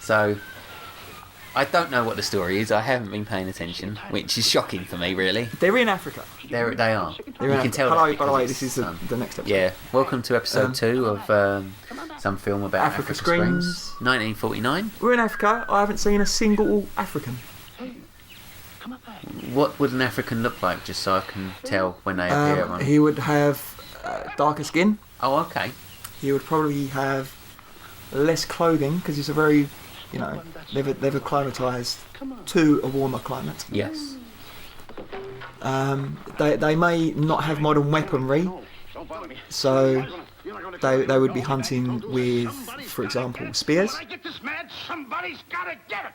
So I don't know what the story is. I haven't been paying attention, which is shocking for me, really. They're in Africa. They are. They're You in can Africa. tell. Hello, that by the way, because this is the next episode. Yeah. Welcome to episode 2 of some film about Africa Screams, Screams. 1949. We're in Africa. I haven't seen a single African. What would an African look like, just so I can tell when they appear? He would have darker skin. Oh, okay. He would probably have less clothing because he's a very, they've acclimatised to a warmer climate. Yes. They may not have modern weaponry, so they would be hunting with, for example, spears. When I get this mad, somebody's gotta get it.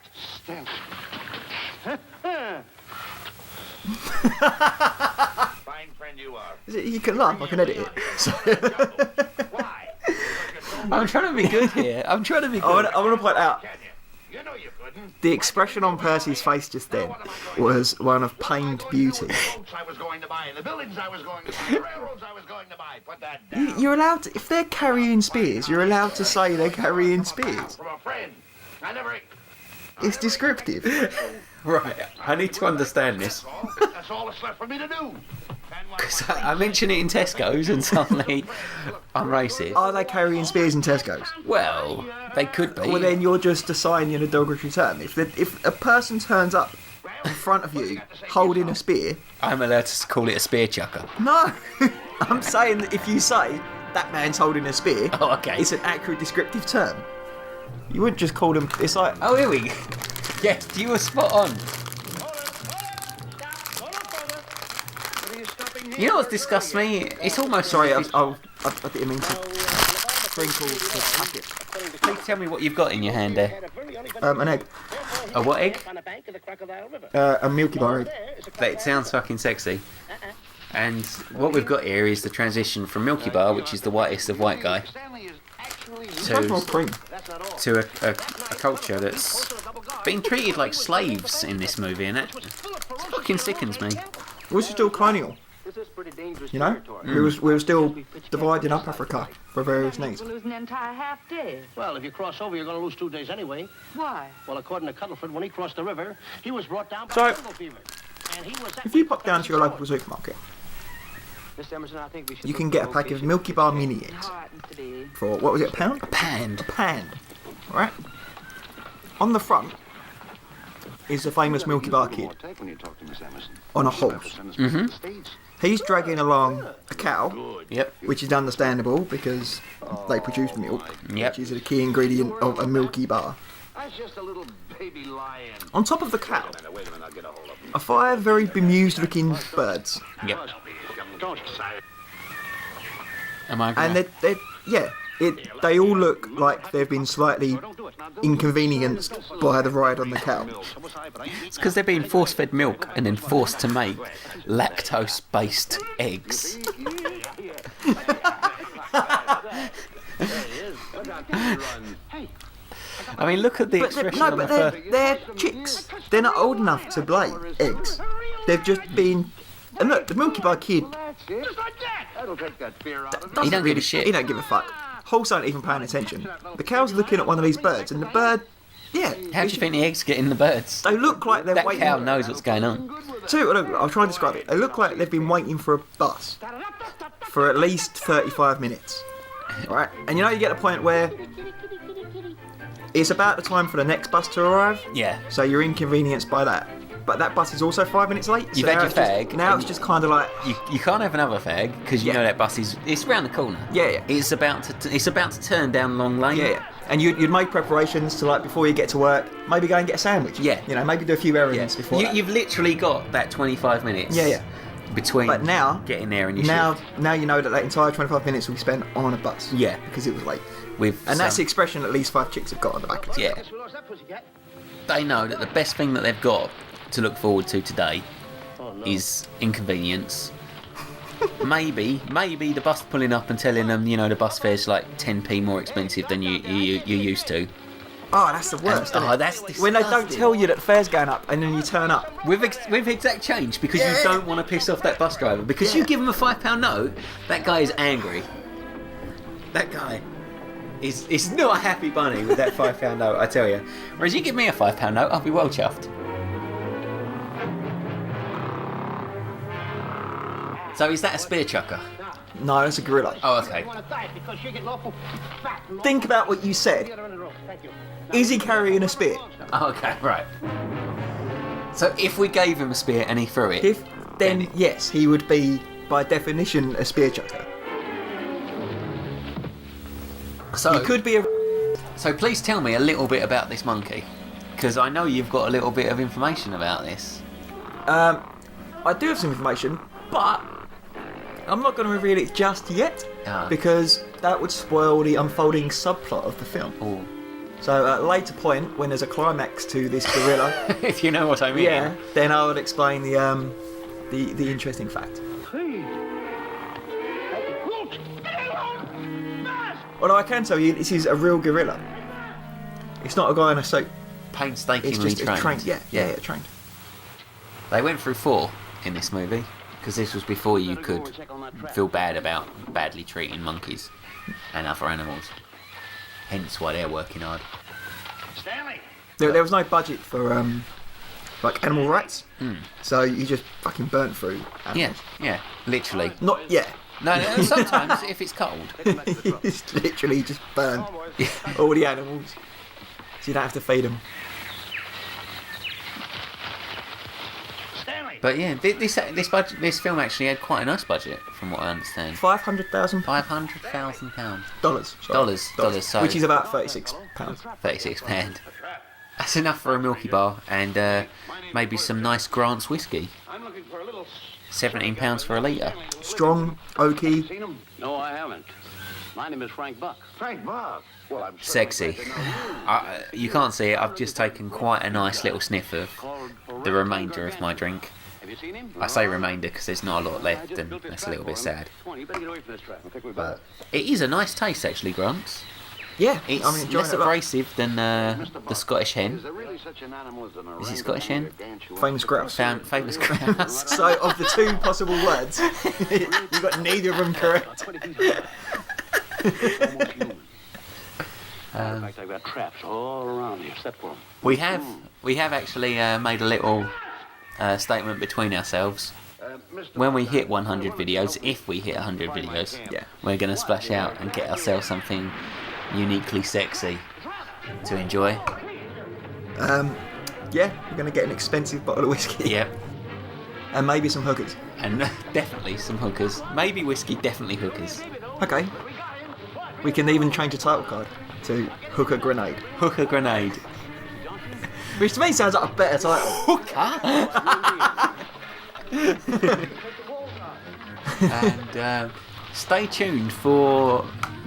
Fine friend you are. You can laugh, I can edit it. So Why? I'm trying to be good here. I'm trying to be I good. want to point out, You know you couldn't. the expression on Percy's face just then was one of pained beauty. The boats I was going to buy, the buildings I was going to buy, the railroads I was going to buy. Put that down. You're allowed to, if they're carrying spears, you're allowed to say they're carrying spears. From a friend. I never. It's descriptive. Right. I need to understand this. That's all that's left for me to do. Because I mention it in Tesco's and suddenly I'm racist. Are they carrying spears in Tesco's? Well, they could be. Well, then you're just assigning a derogatory term. If a person turns up in front of you holding a spear, I'm allowed to call it a spear chucker. no. I'm saying that if you say that man's holding a spear, Oh, okay. it's an accurate descriptive term. You wouldn't just call them. It's like, Oh, here we go. Yes, you were spot on. You know what disgusts me? It's almost... sorry, I didn't mean to sprinkle the packet. Please tell me what you've got in your hand there. An egg. A what egg? A Milky Bar egg. That sounds fucking sexy. And what we've got here is the transition from Milky Bar, which is the whitest of white guy, Much more cream. to a culture that's being treated like slaves in this movie, and it fucking sickens me. We're still colonial. You know? We were still dividing up Africa for various needs. We'll lose an entire half day. Well, if you cross over, you're going to lose 2 days anyway. Why? Well, according to Cuddleford, when he crossed the river, he was brought down by So, jungle fever. And he was If you pop down to your local supermarket, Mr. Emerson, I think we should you can get a pack of Milky Bar mini eggs for, what was it, a pound? Panned. Pound. Right? On the front is the famous Milky Bar kid on a horse. He's dragging along a cow, Yep. which is understandable because they produce milk, Yep. which is a key ingredient of a Milky Bar. That's just a little baby lion. On top of the cow Wait a minute, I'll get a hold of him. are 5 very bemused looking birds. Yep. Don't sigh. Am I And gonna... they all look like they've been slightly inconvenienced by the ride on the cow. It's because they're being force-fed milk and then forced to make lactose-based eggs. I mean, look at the expression on the first... they're chicks. They're not old enough to lay eggs. They've just been... And look, the Milky Bar kid Just like that. That'll take that fear out of it. He don't give a shit. He don't give a fuck. Horse aren't even paying attention. The cow's looking at one of these birds, and the bird, How do you think the eggs get in the birds? they look like they're That waiting. cow knows what's going on. So, look, I'll try and describe it. They look like they've been waiting for a bus for at least 35 minutes. Right? And you get a point where it's about the time for the next bus to arrive, Yeah. so you're inconvenienced by that. But that bus is also 5 minutes late. You've so had now your it's just- fag, Now and it's just kind of like, You can't have another fag because you Yeah. know that bus is... It's round the corner. Yeah. It's about to turn down Long Lane. yeah. And you'd make preparations to, like, before you get to work, maybe go and get a sandwich. Yeah. Maybe do a few errands before that. You've literally got that 25 minutes. Yeah. Between But now, getting there and your shift. now you know that entire 25 minutes will be spent on a bus. Yeah. Because it was late. With And that's the some- expression at least 5 chicks have got on the back of it. Yeah. we lost that pussycat. They know that the best thing that they've got to look forward to today Oh, no. is inconvenience. maybe the bus pulling up and telling them, the bus fare's like 10p more expensive than you're used to. Oh, that's the worst. And- isn't it? that's when they don't disgusting. tell you that the fare's going up and then you turn up. With exact change, because you don't want to piss off that bus driver. Because you give him a £5 note, that guy is angry. That guy. It's not a happy bunny with that £5 note, I tell you. Whereas you give me a £5 note, I'll be well chuffed. So is that a spear chucker? No, that's a gorilla. Oh, okay. Think about what you said. Is he carrying a spear? Oh, okay, right. So if we gave him a spear and he threw it, Then yes, he would be, by definition, a spear chucker. so He could be a... So please tell me a little bit about this monkey, because I know you've got a little bit of information about this. I do have some information, but I'm not going to reveal it just yet, because that would spoil the unfolding subplot of the film. Oh. So at a later point, when there's a climax to this gorilla, If you know what I mean. yeah, then I would explain the interesting fact. Although I can tell you, this is a real gorilla. It's not a guy in a suit. Painstakingly It's just trained. trained. Yeah, trained. They went through 4 in this movie, because this was before you could feel bad about badly treating monkeys and other animals. Hence why they're working hard. Stanley! There was no budget for like animal rights, so you just fucking burnt through animals. Yeah, literally. Not yeah. No, sometimes if it's cold. It's literally just burn all the animals, so you don't have to feed them. Stanley! But yeah, this film actually had quite a nice budget, from what I understand. $500,000 £500,000. Dollars, So which is about £36. £36. That's enough for a Milky Bar and maybe some nice Grant's whiskey. I'm looking for a little... £17 for a litre. Strong, oaky. Seen him? No, I haven't. My name is Frank Buck. Frank Buck. Well, I'm sure Sexy. You can't see it, I've just taken quite a nice little sniff of the remainder of my drink. Have you seen him? I say remainder because there's not a lot left and that's a little bit sad. Come on, you better get away from this track. I think we But it is a nice taste actually, Grants. Yeah, It's I'm enjoying less it a lot. abrasive than the Scottish hen. Is there really such an animal as an Is it Scottish hen? Famous grouse. Famous grouse. So of the 2 possible words, you got neither of them correct. In fact, I've got traps all around here, set for them. We have actually made a little statement between ourselves. When we hit 100 videos, if we hit 100 videos, Yeah. we're going to splash out and get ourselves something uniquely sexy to enjoy. Yeah, we're gonna get an expensive bottle of whiskey. Yep. And maybe some hookers. And definitely some hookers. Maybe whiskey, definitely hookers. Okay. We can even change the title card to Hooker Grenade, Hooker grenade. which to me sounds like a better title. Hooker? And stay tuned for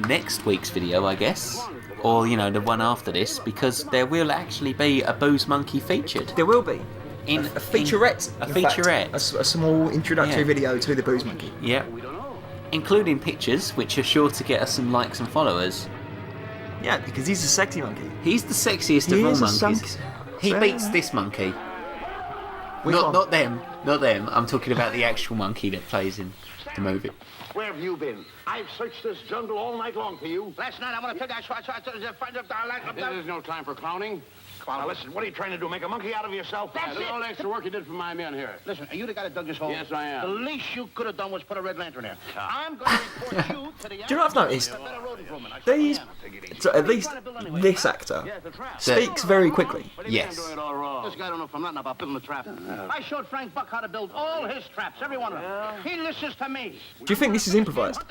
next week's video, I guess. Or, the one after this, because there will actually be a Booze Monkey featured. There will be In a featurette. A in fact. featurette. A small introductory Yeah. video to the Booze Monkey. Yep. Including pictures, which are sure to get us some likes and followers. Yeah, because he's a sexy monkey. He's the sexiest He of all is a monkeys. He beats this monkey. Which one? Not them. I'm talking about the actual monkey that plays in the movie. Where have you been? I've searched this jungle all night long for you. Last night I want to tell you, I tried to find out There's no time for clowning. Now listen, what are you trying to do? Make a monkey out of yourself? That's it. all the extra work you did for my men here. Listen, are you the guy that dug this hole? Yes, I am. The least you could have done was put a red lantern there. I'm going to report you to the... Do you know what I've noticed? These, so at least this actor speaks very quickly. Yes. This guy don't know from nothing about building a trap. I showed Frank Buck how to build all his traps, every one of them. He listens to me. Do you think this is improvised?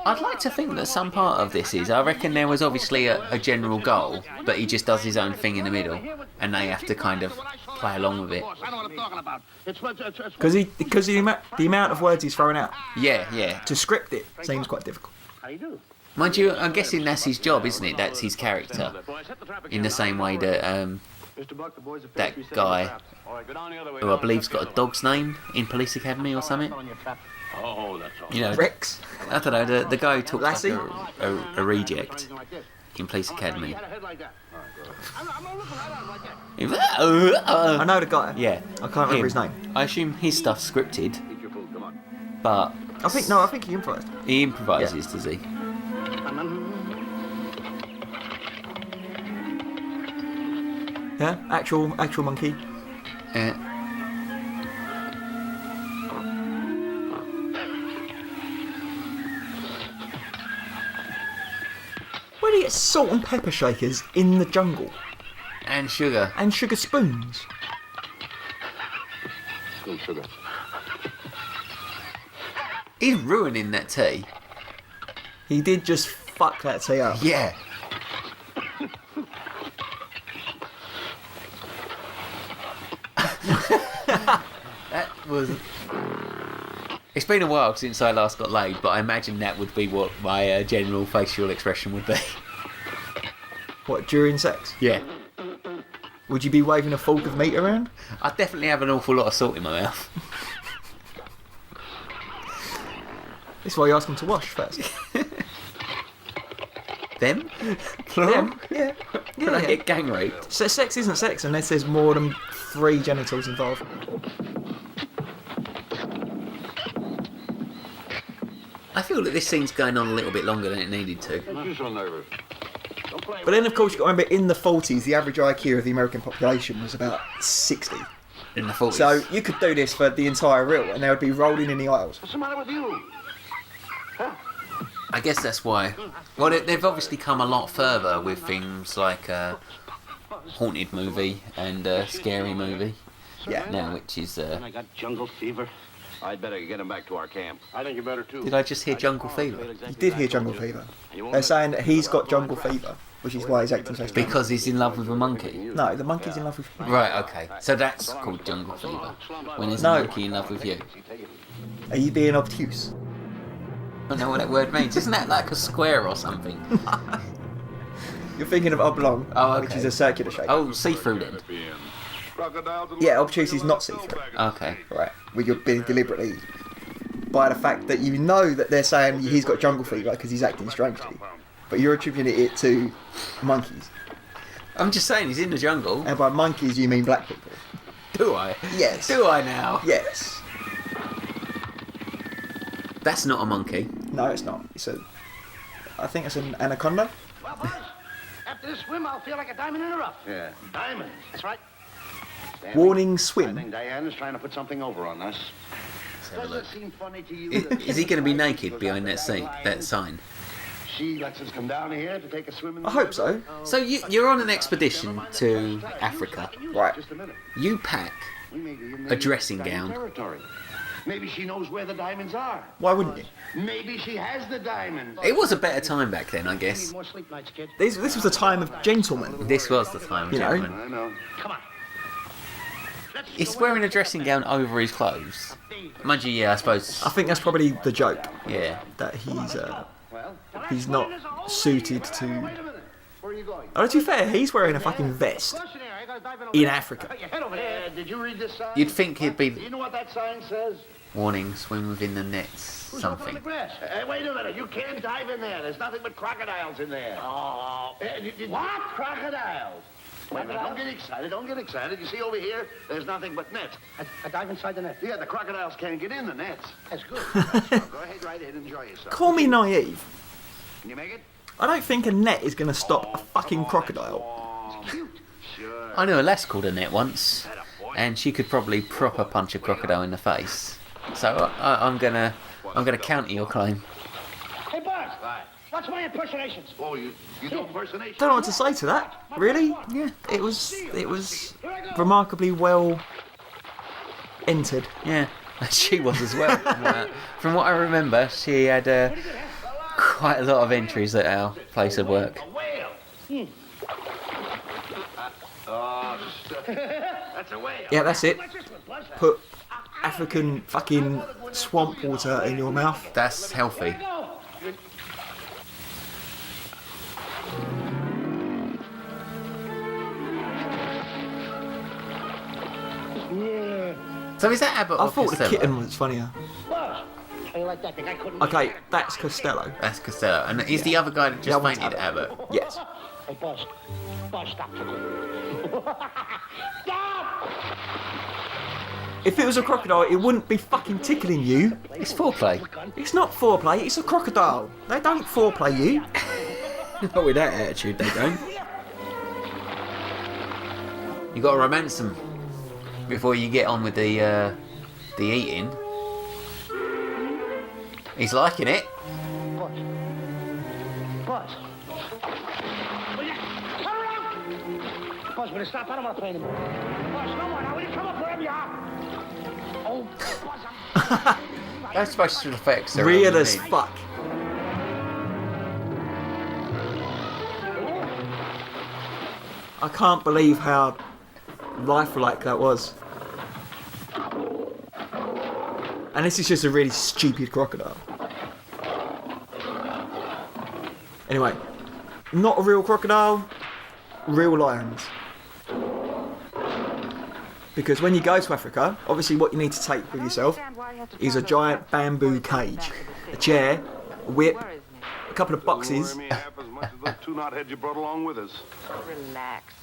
I'd like to think that some part of this is. I reckon there was obviously a general goal, but he just does his own thing in the middle, and they have to kind of play along with it. I know what I'm talking about. Because the amount of words he's throwing out Yeah. to script it seems quite difficult. How do you do? Mind you, I'm guessing that's his job, isn't it? That's his character. In the same way that that guy, who I believe's got a dog's name in Police Academy or something. Oh, that's all. Rex. I don't know, the guy who talks Lassie? like a reject in Police Academy. I know the guy. Yeah. I can't remember him. his name. I assume his stuff's scripted, but I think he improvised. he improvises, does he? Yeah, actual monkey. Where do you get salt and pepper shakers in the jungle? And sugar. And sugar spoons? No sugar. He's ruining that tea. He did just fuck that tea up. Yeah. That was... It's been a while since I last got laid, but I imagine that would be what my general facial expression would be. What, during sex? Yeah. Would you be waving a fork of meat around? I definitely have an awful lot of salt in my mouth. This is why you ask them to wash first. Them? Plural? Yeah. Could I get gang raped? So sex isn't sex unless there's more than 3 genitals involved. I feel that this scene's going on a little bit longer than it needed to. You're so nervous. But then, of course, you've got to remember, in the 40s, the average IQ of the American population was about 60. In the 40s. So you could do this for the entire reel, and they would be rolling in the aisles. What's the matter with you? I guess that's why. Well, they've obviously come a lot further with things like haunted movie and scary movie. Yeah. Now, which is. I got jungle fever. I'd better get him back to our camp. I think you better too. Did I just hear jungle fever? You did hear jungle fever. They're saying that he's got jungle fever, which is why he's acting so strange. Because he's in love with a monkey. No, the monkey's in love with him. Right. Okay. So that's called jungle fever. When there's No. a monkey in love with you. Are you being obtuse? I don't know what that word means. Isn't that like a square or something? You're thinking of oblong, Oh, which okay. is a circular shape. Oh, see-through then. Yeah, obtuse is not see-through. Okay. Right, where you're being deliberately by the fact that you know that they're saying he's got jungle fever because he's acting strangely, but you're attributing it to monkeys. I'm just saying he's in the jungle. And by monkeys you mean black people. Do I? Yes. Do I now? Yes. That's not a monkey. No, it's not. I think it's an anaconda. Well, boys, after this swim, I'll feel like a diamond in the rough. Yeah, diamonds. That's right. Warning, I swim. think Diana's trying to put something over on us. Have a look. Does it seem funny to you? Is he going to be naked behind that sign? She lets us come down here to take a swim in the I hope so. So you're on an expedition to Africa. Right. Just a minute. You pack We may be in a dressing diamond gown. territory. Maybe she knows where the diamonds are. Why wouldn't you? Maybe she has the diamonds. It was a better time back then, I guess. More sleep nights, kid. This was the time of gentlemen. This was the time, You know. gentlemen. I know. Come on. Let's He's go wearing in a dressing gown over his clothes. Mind you, yeah, I suppose. I think that's probably the joke, Yeah. that Well, he's not suited to... wait a minute. Where are you going? Oh, to be fair, he's wearing a fucking vest in Africa. Hey, head over there. Did you read this sign? You'd think he'd Do be you know what that sign says? warning, swim within the nets, Who's up on something. the grass? Hey, wait a minute. You can't dive in there. There's nothing but crocodiles in there. Oh. What? Crocodiles? Wait a minute. Don't get excited. Don't get excited. You see over here, there's nothing but nets. I dive inside the net. Yeah, the crocodiles can't get in the nets. That's good. So go ahead, right ahead, enjoy yourself. Call me naive. Can you make it? I don't think a net is going to stop a fucking crocodile. It's cute. Sure. I knew a lass called Annette once, and she could probably proper punch a crocodile in the face. So I'm gonna counter your claim. Hey, Buzz. What's my impersonations? Oh, you do impersonation? Don't know what to say to that. Really? Yeah. It was remarkably well entered. Yeah, she was as well. From what I remember, she had quite a lot of entries at our place of work. A whale. Oh, that's a whale. Yeah, that's it. Put African fucking swamp water in your mouth. That's healthy. So is that Abbott I or thought the Costello? kitten was funnier. Buzz. How you like that thing? I couldn't. Okay, that's Costello. That's Costello. And is the other guy that The just other one's fainted Abbott? Yes. Hey, Buzz. Buzz, stop. Stop! If it was a crocodile, it wouldn't be fucking tickling you. It's foreplay. It's not foreplay, it's a crocodile. They don't foreplay you. Not with that attitude, they don't. You got to romance them before you get on with the eating. He's liking it. Buzz. Buzz. Will you turn around? Buzz, will you stop? I don't want to play anymore. Buzz, no more now. Will you come up wherever you are? Oh, Buzz, Those special effects are Real as amazing. fuck. I can't believe how lifelike that was. And this is just a really stupid crocodile. Anyway, not a real crocodile, real lions. Because when you go to Africa, obviously what you need to take with yourself is a giant bamboo cage, a chair, a whip, a couple of boxes. Worry me half as much as those two knotheads you brought along with us. Relax.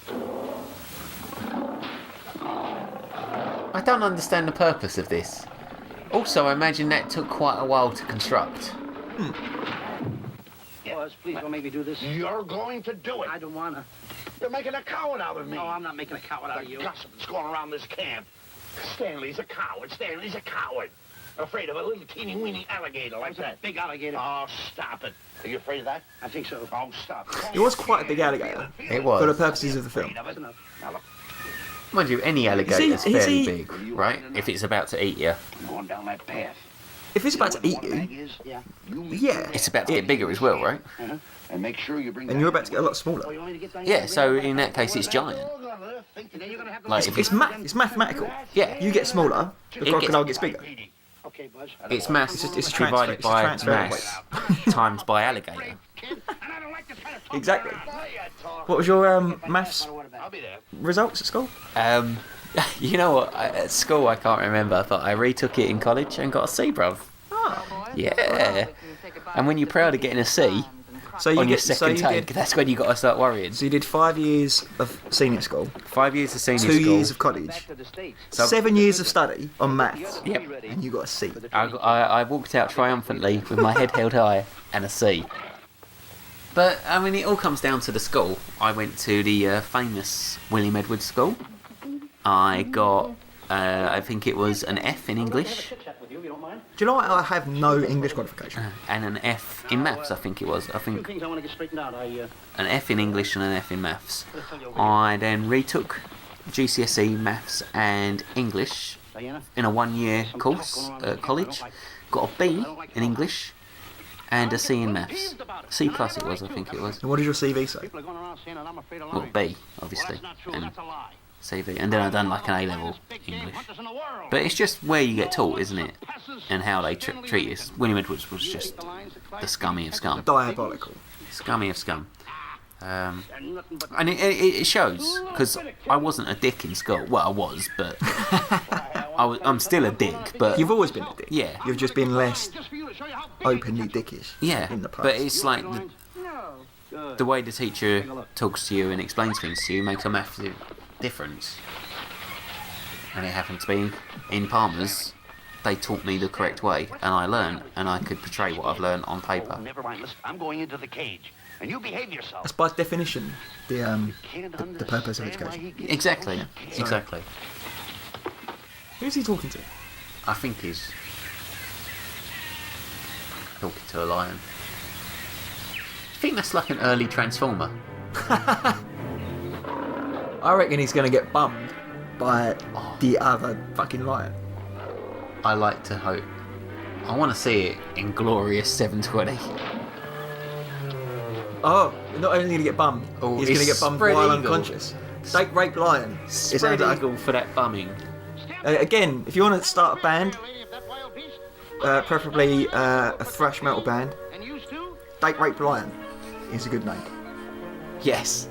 I don't understand the purpose of this. Also, I imagine that took quite a while to construct. Buzz, please don't make me do this. You're going to do it. I don't want to. You're making a coward out of me. No, I'm not making a coward out of you. The gossip that's going around this camp. Stanley's a coward. Stanley's a coward. Afraid of a little teeny-weeny alligator like that. Big alligator. Oh, stop it. Are you afraid of that? I think so. Oh, stop. It was quite a big alligator It was. for the purposes of the film. That's enough. Now, look, Mind you, any alligator's is fairly he- big, right? If it's about to eat you. I'm going down that path. If it's about to eat One you, bag is, Yeah. yeah, It's about to get bigger as well, right? And make sure you bring and you're about to get a lot smaller. Oh, you want me to get down Yeah, here? so in that case it's giant. Then you're gonna have to Like, It's mathematical. Yeah. You get smaller, the It crocodile gets- gets bigger. Okay, Buzz. It's mass it's a divided transfer- by it's a transfer mass times by alligator. Exactly. What was your maths I'll be there. results at school? You know what? At school, I can't remember, but I retook it in college and got a C, bruv. Yeah. And when you're proud of getting a C So you on your get so second you take, did that's when you got to start worrying. so you did 5 years of senior school, 5 years of senior 2 school. years of college, Back to the States. So 7 years of study on maths, Yep. and you got a C. I walked out triumphantly with my head held high and a C. But, I mean, it all comes down to the school. I went to the famous William Edwards School. I got, I think it was an F in English Chit-chat with you, if you don't mind. Do you know what? I have no English qualification. and an F in maths, I think it was. I Two think things I want to get straightened out. an F in English and an F in maths. I then retook GCSE maths and English Diana? in a 1-year course at college. Got a B in English and a C in maths. C plus it was, I think it was. And what does your CV say? People are going around saying that I'm afraid of Well, lying. B, obviously, Well, that's not true. and That's a lie. CV. And then I done like an A-level Big game English. hunters in the world. But it's just where you get taught, isn't it? And how they treat us. William Edwards was just the scummy of scum. Diabolical. Scummy of scum. And nothing but And it shows, because I wasn't a dick in school. Well, I was, but I'm still a dick, but You've always been a dick. yeah. You've just been less just for you to show you how big openly dickish Yeah, in the past. but it's like No. the way the teacher talks to you and explains things to you makes a massive difference. And it happened to be in Palmer's. They taught me the correct way, and I learned, and I could portray what I've learned on paper. Never mind. Listen, I'm going into the cage. And you behave yourself. That's by definition the Can't the purpose of understand why education. he gets Exactly, so exactly. Who's he talking to? I think he's talking to a lion. I think that's like an early Transformer. I reckon he's going to get bummed by the other fucking lion. I like to hope. I want to see it in glorious 720. Oh, not only going to get bummed, Oh, he's going to it's get bummed spread while eagle. unconscious. Stake rape lion. Is Spread that- eagle for that bumming. Again, if you want to start a band, preferably a thrash metal band, And you too? Stake Rape Lion is a good name. Yes.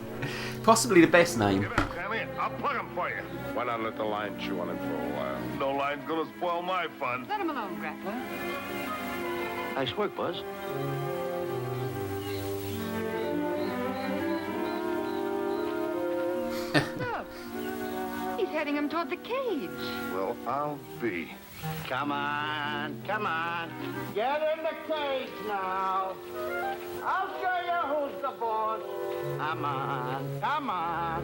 Possibly the best name. Get up, Sammy. I'll plug him for you. Why not let the lion chew on him for a while? No lion's gonna spoil my fun. Let him alone, Grappler. Nice work, Buzz. Look. He's heading him toward the cage. Well, I'll be. Come on, come on. Get in the cage now. I'll show you who's the boss. Come on, come on.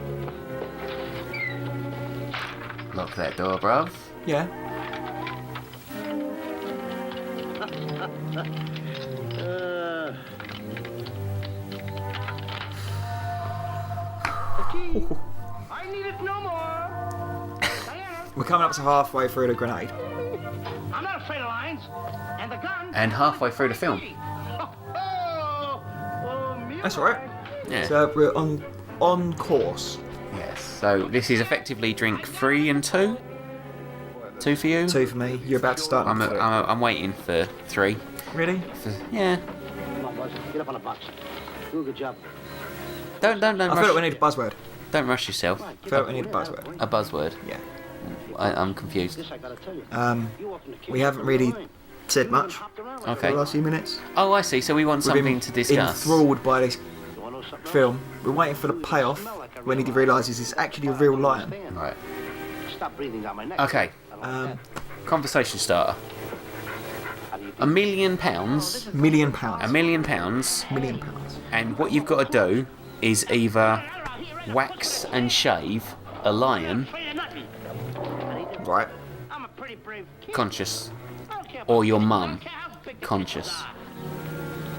Lock that door, bruv. Yeah. I need it no more. Diana, We're coming up to halfway through the grenade. I'm not afraid of lions. And the gun. And halfway through the film. That's all right. Yeah. So we're on course. Yes. So this is effectively drink 3 and 2. 2 for you. 2 for me. You're about to start. I'm waiting for 3. Really? Yeah. Come on, Buzz. Get up on the box. Do a good job. Don't I feel like we need a buzzword. Don't rush yourself. I feel like we need a buzzword. A buzzword. Yeah. I'm confused. This I gotta tell you. Um, we haven't really said much for Okay. the last few minutes. Oh, I see. So we want We've been something to discuss. enthralled by this film. We're waiting for the payoff when he realises it's actually a real lion. Right. Stop breathing down my neck. Okay. Conversation starter. £1 million. £1 million. £1 million. £1 million. And what you've got to do is either wax and shave a lion Right. I'm a pretty brave kid. conscious, or your mum conscious.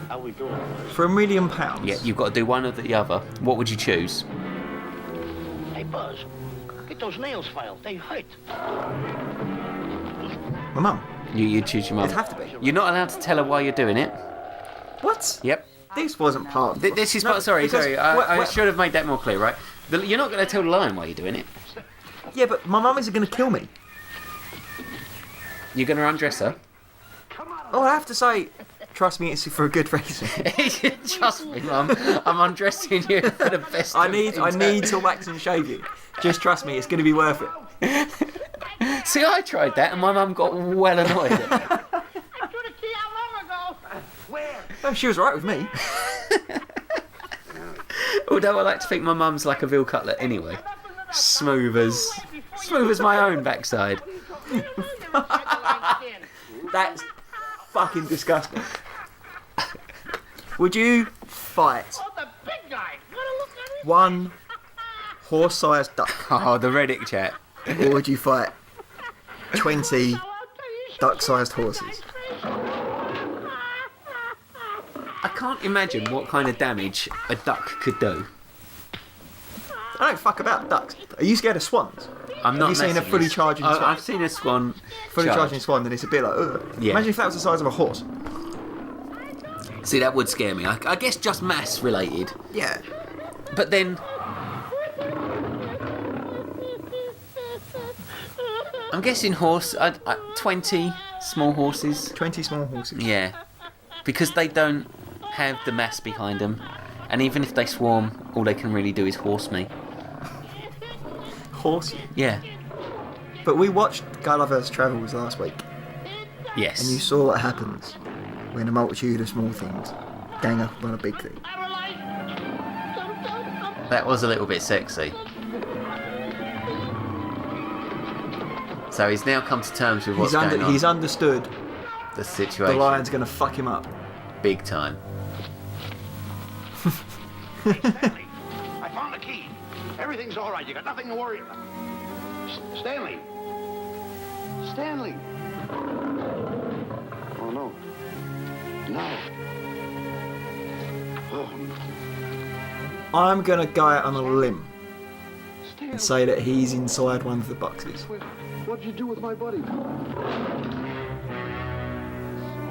How we doing? For £1 million. Yeah, you've got to do one or the other. What would you choose? Hey, Buzz. Get those nails filed. They hurt. My mum. You choose your mum. It'd have to be. You're not allowed to tell her why you're doing it. What? Yep. This wasn't part of This is No, part. Sorry. because- I wait. should have made that more clear, right? You're not going to tell the lion why you're doing it. Yeah, but my mum isn't going to kill me. You're going to undress her. Oh, I have to say, trust me, it's for a good reason. Trust me, Mum. I'm undressing you for the best. I need to wax and shave you. Just trust me, it's going to be worth it. See, I tried that, and my mum got well annoyed. I threw the key out long ago. Where? Oh, she was right with me. Although I like to think my mum's like a veal cutlet anyway. Smooth as my own backside. That's fucking disgusting. Would you fight Oh, the big guy. Gotta look at it. one horse-sized duck, Oh, the Reddit chat. or would you fight 20 duck-sized horses? I can't imagine what kind of damage a duck could do. I don't fuck about ducks. Are you scared of swans? I'm not. Have you seen a messing fully this. charging I- swan? I've seen a swan. Fully charge. charging swan, then it's a bit like, ugh. Yeah. Imagine if that was the size of a horse. See, that would scare me. I guess just mass related. Yeah. But then, I'm guessing 20 small horses. 20 small horses. Yeah, because they don't have the mass behind them, and even if they swarm, all they can really do is horse me. Horse. Yeah. But we watched Gulliver's Travels last week, Yes. and you saw what happens when a multitude of small things gang up on a big thing. That was a little bit sexy. So he's now come to terms with what's going on. He's understood The the situation. lion's going to fuck him up. Big time. Stanley, I found the key. Everything's all right. You got nothing to worry about. Stanley. Stanley. Oh, no. No. Oh, I'm going to go out on a limb Stanley. and say that he's inside one of the boxes. What'd you do with my buddy? It's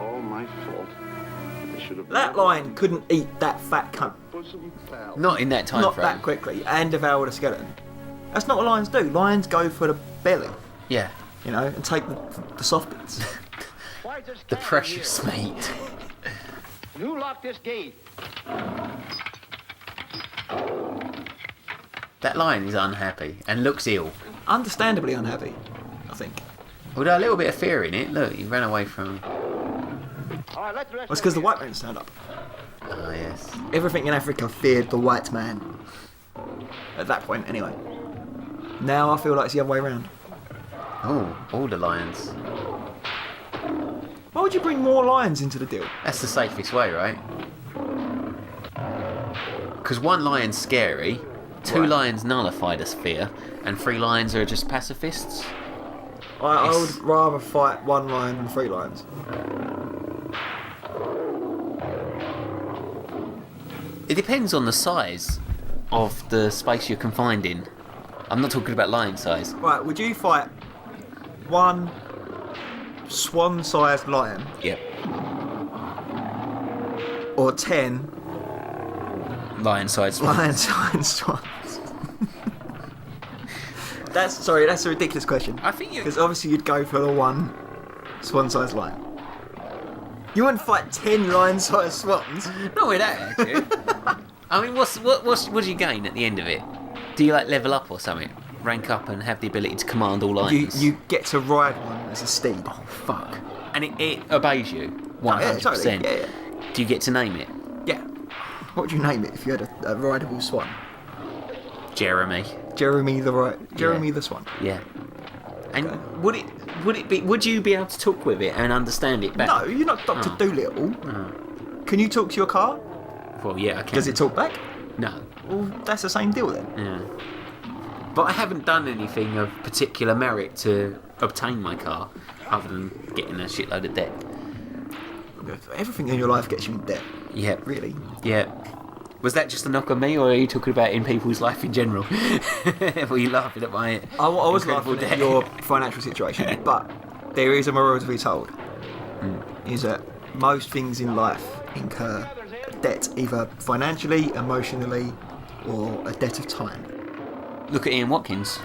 all my fault. I should have... That lion couldn't eat that fat cunt. Bosom pal. Not in that time Not frame. that quickly, and devour the skeleton. That's not what lions do. Lions go for the belly, Yeah. you know, and take the soft bits. Why is this The cat precious here? meat. You lock this gate. That lion is unhappy and looks ill. Understandably unhappy, I think. Although a little bit of fear in it. Look, he ran away from... All right, let the rest Well, it's because the white man stand up. Oh, yes. Everything in Africa feared the white man. At that point, anyway. Now I feel like it's the other way around. Oh, all the lions. Why would you bring more lions into the deal? That's the safest way, right? Because one lion's scary, 2 Right. lions nullify the sphere, and 3 lions are just pacifists. I Yes. would rather fight 1 lion than 3 lions. It depends on the size of the space you're confined in. I'm not talking about lion size. Right, would you fight 1 swan-sized lion Yep. or 10 Lion-sized swans. lion-sized swans? That's a ridiculous question. I think you. Because obviously you'd go for the 1 swan-sized lion. You wouldn't fight 10 lion-sized swans. Not with that attitude. I mean, what do you gain at the end of it? Do you like level up or something? Rank up and have the ability to command all lions? You get to ride one as a steed. Oh fuck! And it obeys you 100%. totally. Yeah. Do you get to name it? Yeah. What would you name it if you had a rideable swan? Jeremy. Jeremy the swan. Yeah. And would you be able to talk with it and understand it better? No, you're not Dr. Dolittle. Can you talk to your car? Well, yeah, I can. Does it talk back? No. Well, that's the same deal then. Yeah. But I haven't done anything of particular merit to obtain my car, other than getting a shitload of debt. Everything in your life gets you in debt. Yeah. Really. Yeah. Was that just a knock on me, or are you talking about in people's life in general? Were you laughing at my I was incredible laughing debt? at your financial situation, but there is a moral to be told. Is that most things in life incur debt, either financially, emotionally, or a debt of time. Look at Ian Watkins.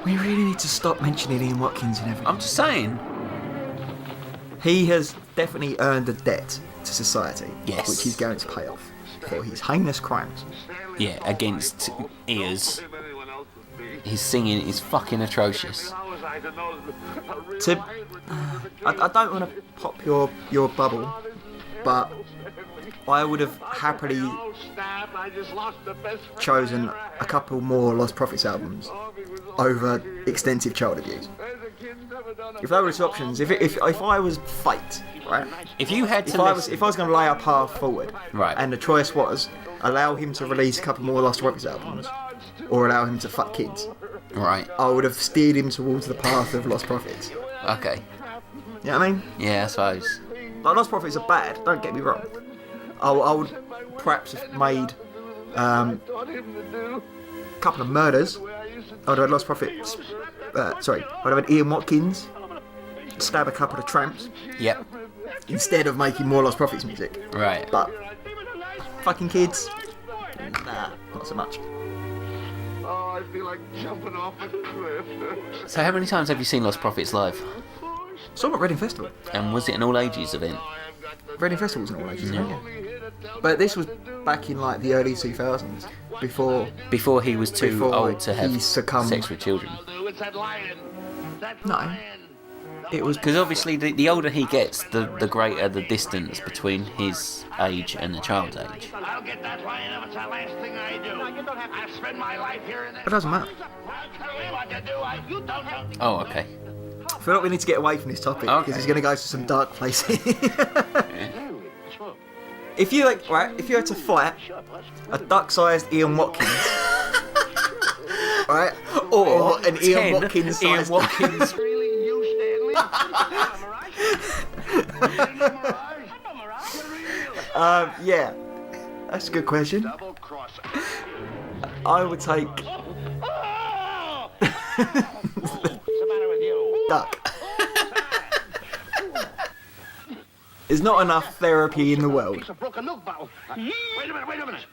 We really need to stop mentioning Ian Watkins and everything. I'm just saying. He has definitely earned a debt to society, Yes. which he's going to pay off for his heinous crimes. Yeah, against ears. His singing is fucking atrocious. I don't want to pop your bubble, but I would have happily chosen a couple more Lost Prophets albums over extensive child abuse. If that were the two options, if I was fate, right? If you had to If I was going to lay a path forward, Right. and the choice was allow him to release a couple more Lost Prophets albums, or allow him to fuck kids, Right. I would have steered him towards the path of Lost Prophets. Okay. You know what I mean? Yeah, I suppose. Like, Lost Prophets are bad, don't get me wrong. I would perhaps have made a couple of murders. I would have had Lost Prophets. I'd have had Ian Watkins stab a couple of tramps Yep. instead of making more Lost Prophets music. Right. But fucking kids, nah, not so much. Oh, I feel like jumping off a cliff. So how many times have you seen Lost Prophets live? So I'm at Reading Festival. And was it an all ages event? Reading Festival was an all ages event, yeah. But this was back in like the early 2000s, Before he was too Before old to have he succumbed. sex with children. It's that lion. That No. lion. it was. Because obviously the older he gets, the greater the distance between his age and the child's age. I'll get that lion if it's the last thing I do. I spend my life here in this. It doesn't matter. I'll tell you what to do. You don't know. Oh, okay. I feel like we need to get away from this topic because Okay. it's going to go to some dark places. If you had to fight a duck-sized Ian Watkins, right, or an Ian 10 Watkins-sized Ian Watkins. Really, you, Stanley? yeah, that's a good question. Double cross. I would take What's the matter with you? duck. There's not enough therapy in the world. Piece of broken milk bottle. Wait a minute.